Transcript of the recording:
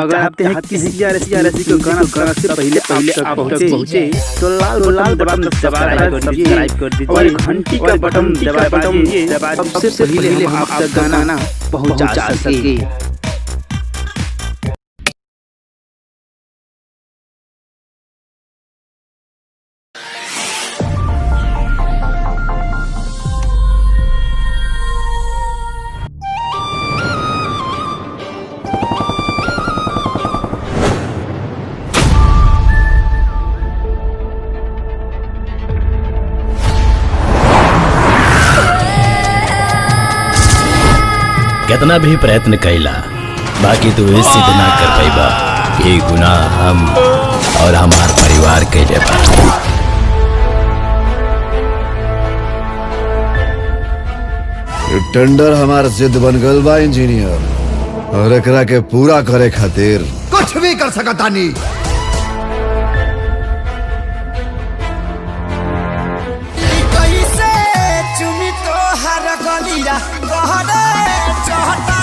अगर आप चाहते हैं किसी रसी को गाना से पहले आप तक पहुंचे तो लाल बटन सब्सक्राइब कर दीजिए और घंटी का बटन दबा दीजिए सबसे पहले हम आप तक गाना पहुंचा सके। कितना भी प्रयत्न कैला बाकी तू इस सिद्ध ना कर पाइबा ये गुनाह हम और हमार परिवार के लेबा। टेंडर हमार जिद बन गल बा इंजीनियर और एकरा के पूरा करे खातिर कुछ भी कर सकता नहीं। कैसे चुमी तो हर गलिया गहरे चहटा